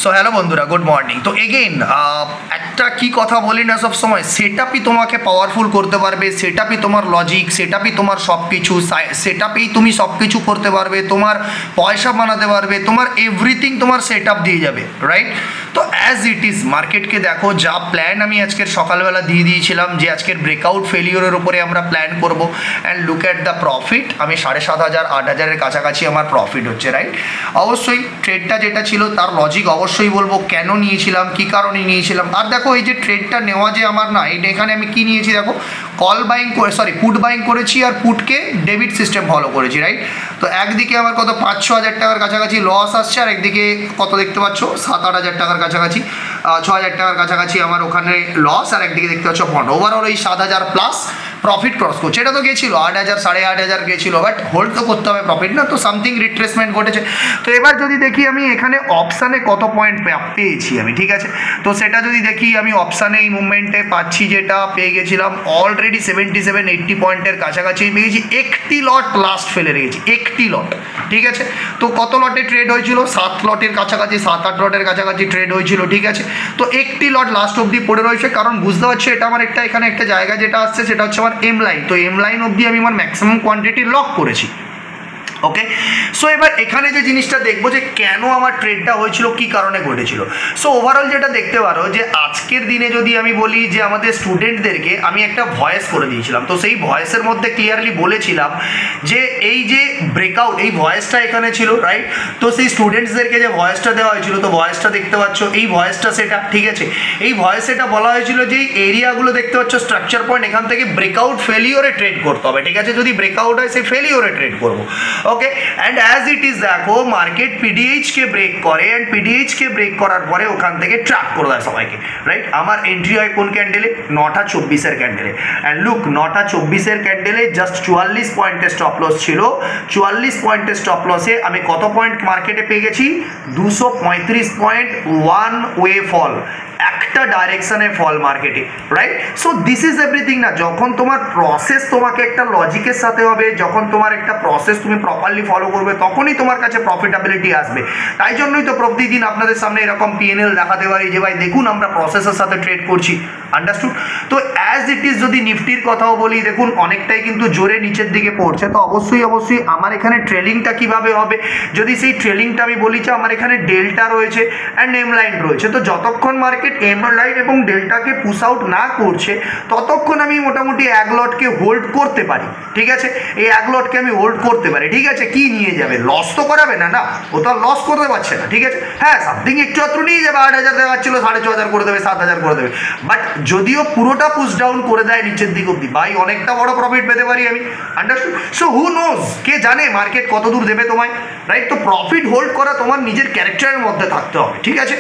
So hello বন্ধুরা, good morning. তো again একটা কি কথা বলি না সব সময়, সেটআপই তোমাকে পাওয়ারফুল করতে পারবে, সেটআপই তোমার লজিক, সেটআপই তোমার সব কিছু, সেটআপেই তুমি সব কিছু করতে পারবে, তোমার পয়সা বানাতে পারবে, তোমার এভরিথিং তোমার সেটআপ দিয়ে যাবে, রাইট? তো অ্যাজ ইট ইজ মার্কেটকে দেখো, যা প্ল্যান আমি আজকের সকালবেলা দিয়ে দিয়েছিলাম যে আজকের ব্রেকআউট ফেলিওরের উপরে আমরা প্ল্যান করবো, and look at the profit. আমি 7,500 8,000-এর কাছাকাছি আমার প্রফিট হচ্ছে, রাইট? অবশ্যই ট্রেডটা যেটা ছিল তার লজিক অবশ্যই বলবো কেন নিয়েছিলাম, কী কারণে নিয়েছিলাম। আর দেখো এই যে ট্রেডটা নেওয়া যে আমার না, এখানে আমি কি নিয়েছি দেখো, কল বাইং করে পুট বাইং করেছি আর পুটকে ডেবিট সিস্টেম ফলো করেছি, রাইট? তো একদিকে আমার কত 5-6 হাজার টাকার কাছাকাছি লস আসছে, আর একদিকে কত দেখতে পাচ্ছ 7-8 হাজার টাকার কাছাকাছি, 6 হাজার টাকার কাছাকাছি আমার ওখানে লস, আর একদিকে দেখতে পাচ্ছ পয়েন্ট। ওভারঅল এই 7,000 প্লাস প্রফিট ক্রস করছে। এটা তো গেছিলো 8,000 8,500 গেছিলো, বাট হোল্ড তো করতে হবে প্রফিট না, তো সামথিং রিট্রেসমেন্ট ঘটেছে। তো এবার যদি দেখি আমি এখানে অপশানে কত পয়েন্ট পেয়েছি আমি, ঠিক আছে? তো সেটা যদি দেখি আমি অপশানে এই মুভমেন্টে পাচ্ছি, যেটা পেয়ে গেছিলাম অলরেডি 77-80 পয়েন্টের কাছাকাছি পেয়ে গেছি। একটি লট লাস্ট ফেলে রেখেছি, একটি লট, ঠিক আছে? তো কত লটে ট্রেড হয়েছিল? 7 লটের কাছাকাছি, 7-8 লটের কাছাকাছি ট্রেড হয়েছিল, ঠিক আছে? তো একটি লট লাস্ট অবধি পড়ে রয়েছে, কারণ বুঝতে পারছি এটা আমার একটা এখানে একটা জায়গা যেটা আসছে সেটা হচ্ছে আমার এম লাইন। তো এম লাইন অবধি আমি আমার ম্যাক্সিমাম কোয়ান্টিটি লক করেছি, ওকে? সো এবার এখানে যে জিনিসটা দেখবো যে কেন আমার ট্রেডটা হয়েছিল, কি কারণে ঘটেছিল। সো ওভারঅল যেটা দেখতে পারো যে আজকের দিনে যদি আমি বলি যে আমাদের স্টুডেন্টদেরকে আমি একটা ভয়েস করে দিয়েছিলাম, তো সেই ভয়েসের মধ্যে ক্লিয়ারলি বলেছিলাম যে এই যে ব্রেকআউট, এই ভয়েসটা এখানে ছিল, রাইট? তো সেই স্টুডেন্টসদেরকে যে ভয়েসটা দেওয়া হয়েছিল, তো ভয়েসটা দেখতে পাচ্ছ, এই ভয়েসটা সেটা, ঠিক আছে? এই ভয়েস এটা বলা হয়েছিল যে এই এরিয়াগুলো দেখতে পাচ্ছ স্ট্রাকচার পয়েন্ট, এখান থেকে ব্রেকআউট ফেলিওরে ট্রেড করতে হবে, ঠিক আছে? যদি ব্রেকআউট হয় সেই ফেলিওরে ট্রেড করবো, ওকে? অ্যান্ড অ্যাজ ইট ইজ দেখো মার্কেট পিডিএইচকে ব্রেক করে, অ্যান্ড পিডিএইচকে ব্রেক করার পরে ওখান থেকে ট্র্যাক করে দেয় সবাইকে, রাইট? আমার এন্ট্রি হয় কোন ক্যান্ডেলে? 9টা 24-এর ক্যান্ডেলে। অ্যান্ড লুক, 9টা 24-এর ক্যান্ডেলে জাস্ট 44 পয়েন্টের স্টপ লস ছিল। 44 পয়েন্টের স্টপ লসে আমি কত পয়েন্ট মার্কেটে পেয়ে গেছি? 235 পয়েন্ট, ওয়ান ওয়ে ফল, একটা ডাইরেকশনে ফল মার্কেটে, right? So this is everything না। যখন তোমার প্রসেস তোমাকে একটা লজিকের সাথে হবে, যখন তোমার একটা প্রসেস তুমি প্রপারলি ফলো করবে, তখনই তোমার কাছে প্রফিটেবিলিটি আসবে। তাই জন্যই তো প্রতিদিন আপনাদের সামনে এরকম পিএনএল দেখাতে পারি যে ভাই দেখুন আমরা প্রসেসের সাথে ট্রেড করছি, আন্ডারস্টুড? তো অ্যাজ ইট ইজ যদি নিফটির কথাও বলি, দেখুন অনেকটাই কিন্তু জোরে নিচের দিকে পড়ছে। তো অবশ্যই আমার এখানে ট্রেলিংটা কিভাবে হবে, যদি সেই ট্রেলিংটা আমি বলি যে আমার এখানে ডেল্টা রয়েছে অ্যান্ড এম লাইন রয়েছে, তো যতক্ষণ মার্কেট এম লাইন এবং ডেল্টাকে পুশ আউট না করছে ততক্ষণ আমি মোটামুটি এক লটকে হোল্ড করতে পারি, ঠিক আছে? এই এক লটকে আমি হোল্ড করতে পারি, ঠিক আছে? কি নিয়ে যাবে? লস তো করাবে না, না, ও তো লস করতে পারছে না, ঠিক আছে? হ্যাঁ, সামথিং একটু মাত্র নিয়ে যাবে, 8,000 দেখাচ্ছিল 6,500 করে দেবে, 7,000 করে দেবে, বাট যদিও পুরোটা পুশ ডাউন করে দেয় নিচের দিক অব্দি, ভাই অনেকটা বড় প্রফিট পেতে পারি আমি, আন্ডারস্টুড? সো হু নোজ, কে জানে মার্কেট কত দূর দেবে তোমায়, রাইট? তো প্রফিট হোল্ড করা তোমার নিজের ক্যারেক্টারের মধ্যে থাকতে হবে, ঠিক আছে?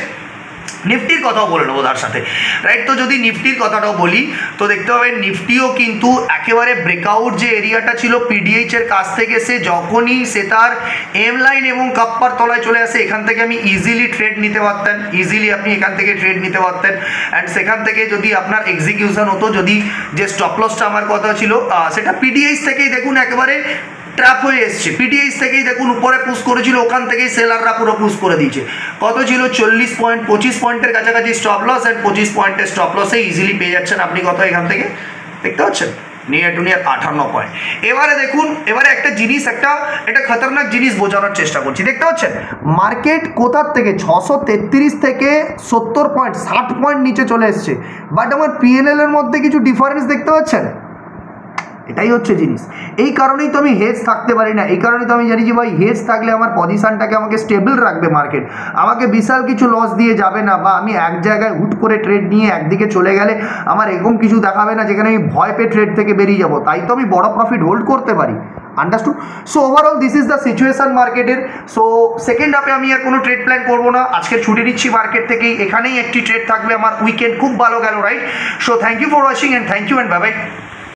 নিফটির কথাও বলে নেবো তার সাথে, রাইট? তো যদি নিফটির কথাটাও বলি, তো দেখতে পাবেন নিফটিও কিন্তু একেবারে ব্রেকআউট যে এরিয়াটা ছিল পিডিএইচ এর কাছ থেকে, সে তার এম লাইন এবং কাপ্পার তলায় চলে আসে, এখান থেকে আমি ইজিলি ট্রেড নিতে পারতেন, ইজিলি আপনি এখান থেকে ট্রেড নিতে পারতেন। অ্যান্ড সেখান থেকে যদি আপনার এক্সিকিউশন হতো, যদি যে স্টপ লসটা আমার কথা ছিল সেটা পিডিএইচ থেকেই দেখুন একেবারে ট্র্যাপ হয়ে এসছে, পিডিএইচ থেকেই দেখুন উপরে পুশ করেছিল, ওখান থেকেই সেলাররা পুরো পুশ করে দিয়েছে। কত ছিল? 40 পয়েন্ট, 25 পয়েন্টের কাছাকাছি স্টপ লস, অ্যান্ড 25 পয়েন্টের স্টপ লসে ইজিলি পেয়ে যাচ্ছেন আপনি কত এখান থেকে, দেখতে পাচ্ছেন? Near to near 58 point. এবারে দেখুন, এবারে একটা জিনিস, একটা খতরনাক জিনিস বোঝানোর চেষ্টা করছি, দেখতে পাচ্ছেন মার্কেট কোথার থেকে 633 থেকে 70 পয়েন্ট, 60 পয়েন্ট নিচে চলে এসছে, বাট আমার পিএনএল এর মধ্যে কিছু ডিফারেন্স দেখতে পাচ্ছেন? এটাই হচ্ছে জিনিস। এই কারণেই তো আমি হেজ থাকতে পারি না, এই কারণেই তো আমি জানি যে ভাই হেজ থাকলে আমার পজিশনটাকে আমাকে স্টেবল রাখবে মার্কেট, আমাকে বিশাল কিছু লস দিয়ে যাবে না, বা আমি এক জায়গায় হুট করে ট্রেড নিয়ে একদিকে চলে গেলে আমার এরকম কিছু দেখাবে না যেখানে আমি ভয় পেয়ে ট্রেড থেকে বেরিয়ে যাব। তাই তো আমি বড় প্রফিট হোল্ড করতে পারি, understood? So overall this is the situation মার্কেটের। সো সেকেন্ড হাফে আমি আর কোনো ট্রেড প্ল্যান করবো না, আজকে ছুটি নিচ্ছি মার্কেট থেকেই, এখানেই একটি ট্রেড থাকবে আমার। উইকেন্ড খুব ভালো গেল, right? So thank you for watching, and thank you and bye by.